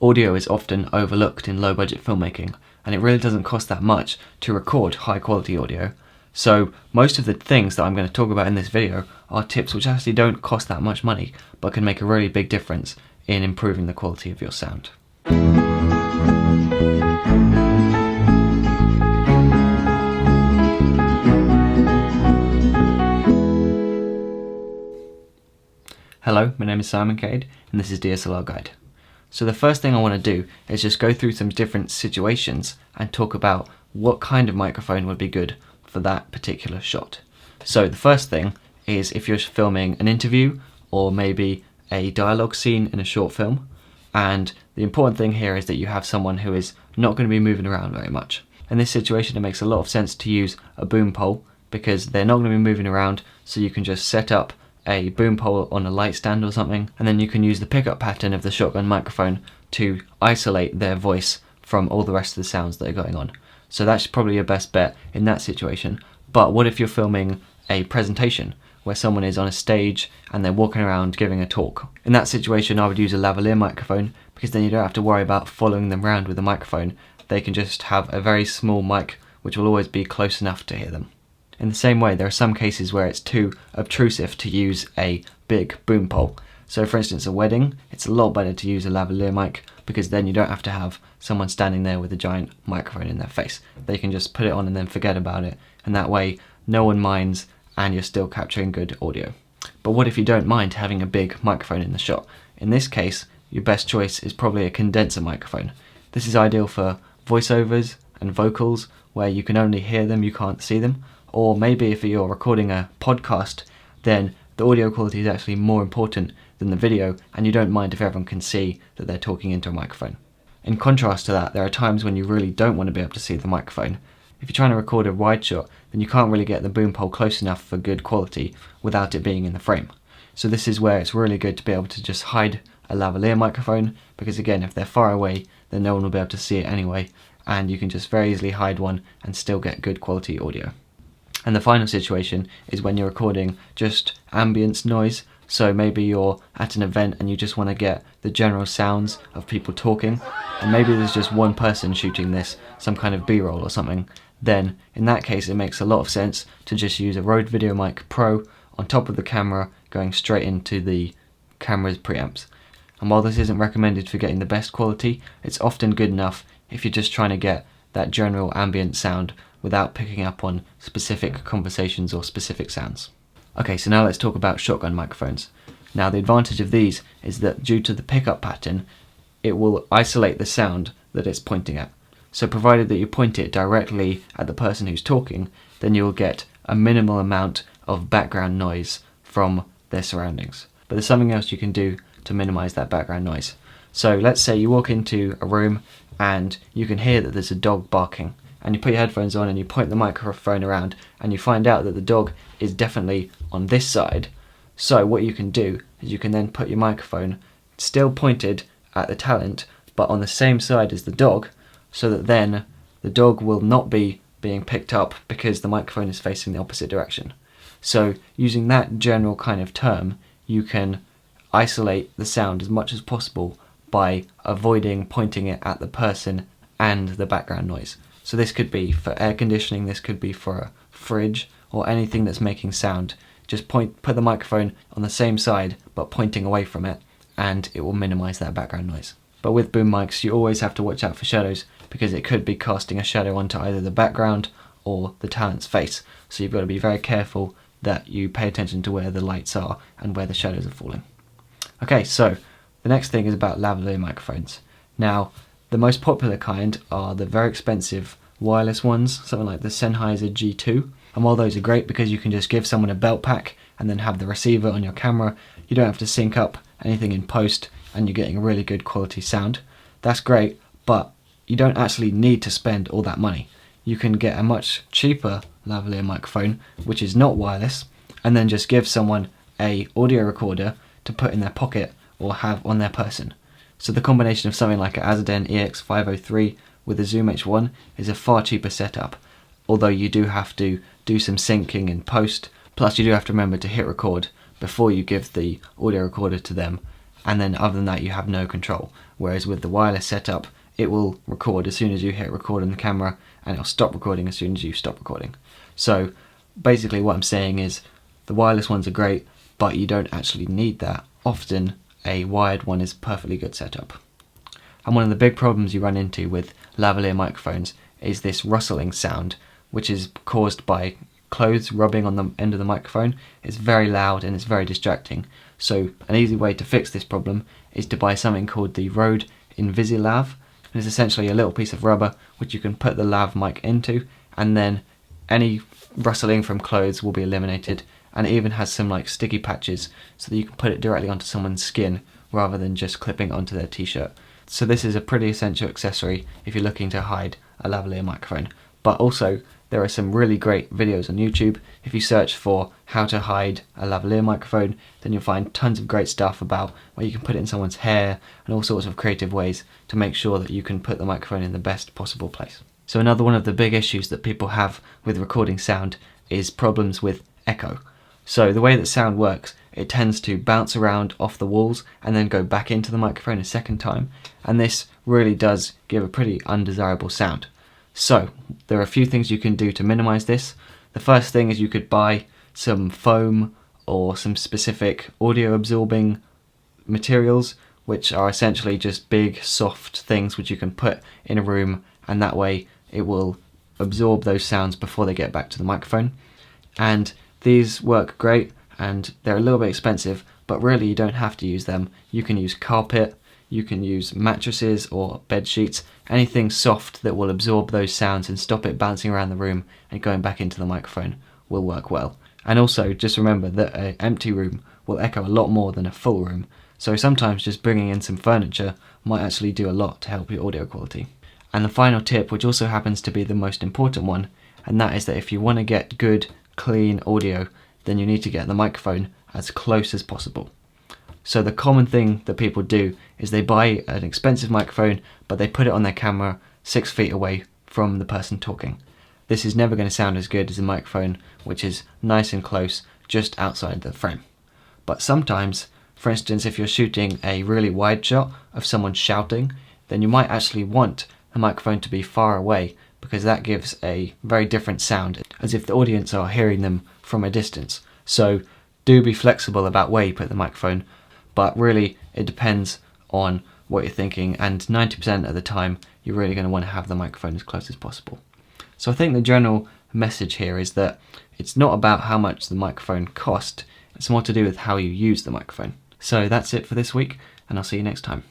Audio is often overlooked in low budget filmmaking, and it really doesn't cost that much to record high quality audio. So most of the things that I'm going to talk about in this video are tips which actually don't cost that much money, but can make a really big difference in improving the quality of your sound. Hello, my name is Cade, and this is DSLRguide. So the first thing I want to do is just go through some different situations and talk about what kind of microphone would be good for that particular shot. So the first thing is if you're filming an interview or maybe a dialogue scene in a short film, and the important thing here is that you have someone who is not going to be moving around very much. In this situation, it makes a lot of sense to use a boom pole because they're not going to be moving around, so you can just set up a boom pole on a light stand or something, and then you can use the pickup pattern of the shotgun microphone to isolate their voice from all the rest of the sounds that are going on. So that's probably your best bet in that situation. But what if you're filming a presentation where someone is on a stage and they're walking around giving a talk? In that situation, I would use a lavalier microphone because then you don't have to worry about following them around with a microphone. They can just have a very small mic which will always be close enough to hear them. In the same way, there are some cases where it's too obtrusive to use a big boom pole. So for instance, a wedding, it's a lot better to use a lavalier mic because then you don't have to have someone standing there with a giant microphone in their face. They can just put it on and then forget about it, and that way no one minds and you're still capturing good audio. But what if you don't mind having a big microphone in the shot? In this case, your best choice is probably a condenser microphone. This is ideal for voiceovers and vocals where you can only hear them, you can't see them. Or maybe if you're recording a podcast, then the audio quality is actually more important than the video, and you don't mind if everyone can see that they're talking into a microphone. In contrast to that, there are times when you really don't want to be able to see the microphone. If you're trying to record a wide shot, then you can't really get the boom pole close enough for good quality without it being in the frame. So this is where it's really good to be able to just hide a lavalier microphone, because again, if they're far away, then no one will be able to see it anyway, and you can just very easily hide one and still get good quality audio. And the final situation is when you're recording just ambience noise. So maybe you're at an event and you just want to get the general sounds of people talking, and maybe there's just one person shooting this, some kind of B-roll or something. Then in that case, it makes a lot of sense to just use a Rode VideoMic Pro on top of the camera going straight into the camera's preamps. And while this isn't recommended for getting the best quality, it's often good enough if you're just trying to get that general ambient sound without picking up on specific conversations or specific sounds. Okay, so now let's talk about shotgun microphones. Now the advantage of these is that due to the pickup pattern, it will isolate the sound that it's pointing at. So provided that you point it directly at the person who's talking, then you'll get a minimal amount of background noise from their surroundings. But there's something else you can do to minimize that background noise. So let's say you walk into a room and you can hear that there's a dog barking, and you put your headphones on and you point the microphone around and you find out that the dog is definitely on this side. So what you can do is you can then put your microphone still pointed at the talent but on the same side as the dog, so that then the dog will not be being picked up because the microphone is facing the opposite direction. So using that general kind of term, you can isolate the sound as much as possible by avoiding pointing it at the person and the background noise. So this could be for air conditioning, this could be for a fridge, or anything that's making sound. Just put the microphone on the same side but pointing away from it, and it will minimize that background noise. But with boom mics, you always have to watch out for shadows, because it could be casting a shadow onto either the background or the talent's face. So you've got to be very careful that you pay attention to where the lights are and where the shadows are falling. Okay, so the next thing is about lavalier microphones. Now, the most popular kind are the very expensive wireless ones, something like the Sennheiser G2. And while those are great because you can just give someone a belt pack and then have the receiver on your camera, you don't have to sync up anything in post and you're getting a really good quality sound. That's great, but you don't actually need to spend all that money. You can get a much cheaper lavalier microphone, which is not wireless, and then just give someone an audio recorder to put in their pocket or have on their person. So the combination of something like an Azden EX503 with a Zoom H1 is a far cheaper setup, although you do have to do some syncing in post, plus you do have to remember to hit record before you give the audio recorder to them, and then other than that you have no control. Whereas with the wireless setup, it will record as soon as you hit record on the camera, and it'll stop recording as soon as you stop recording. So basically what I'm saying is the wireless ones are great, but you don't actually need that. Often a wired one is perfectly good setup. And one of the big problems you run into with lavalier microphones is this rustling sound, which is caused by clothes rubbing on the end of the microphone. It's very loud and it's very distracting. So an easy way to fix this problem is to buy something called the Rode Invisilav. And it's essentially a little piece of rubber which you can put the lav mic into, and then any rustling from clothes will be eliminated. And it even has some like sticky patches so that you can put it directly onto someone's skin rather than just clipping it onto their t-shirt. So this is a pretty essential accessory if you're looking to hide a lavalier microphone. But also there are some really great videos on YouTube. If you search for how to hide a lavalier microphone, then you'll find tons of great stuff about where you can put it in someone's hair and all sorts of creative ways to make sure that you can put the microphone in the best possible place. So another one of the big issues that people have with recording sound is problems with echo. So the way that sound works, it tends to bounce around off the walls and then go back into the microphone a second time, and this really does give a pretty undesirable sound. So there are a few things you can do to minimize this. The first thing is you could buy some foam or some specific audio absorbing materials, which are essentially just big soft things which you can put in a room, and that way it will absorb those sounds before they get back to the microphone. And these work great and they're a little bit expensive, but really you don't have to use them. You can use carpet, you can use mattresses or bed sheets, anything soft that will absorb those sounds and stop it bouncing around the room and going back into the microphone will work well. And also just remember that an empty room will echo a lot more than a full room, so sometimes just bringing in some furniture might actually do a lot to help your audio quality. And the final tip, which also happens to be the most important one, and that is that if you want to get good clean audio, then you need to get the microphone as close as possible. So the common thing that people do is they buy an expensive microphone, but they put it on their camera 6 feet away from the person talking. This is never going to sound as good as a microphone which is nice and close just outside the frame. But sometimes, for instance, if you're shooting a really wide shot of someone shouting, then you might actually want the microphone to be far away, because that gives a very different sound, as if the audience are hearing them from a distance. So do be flexible about where you put the microphone, but really it depends on what you're thinking, and 90% of the time you're really going to want to have the microphone as close as possible. So I think the general message here is that it's not about how much the microphone cost, it's more to do with how you use the microphone. So that's it for this week, and I'll see you next time.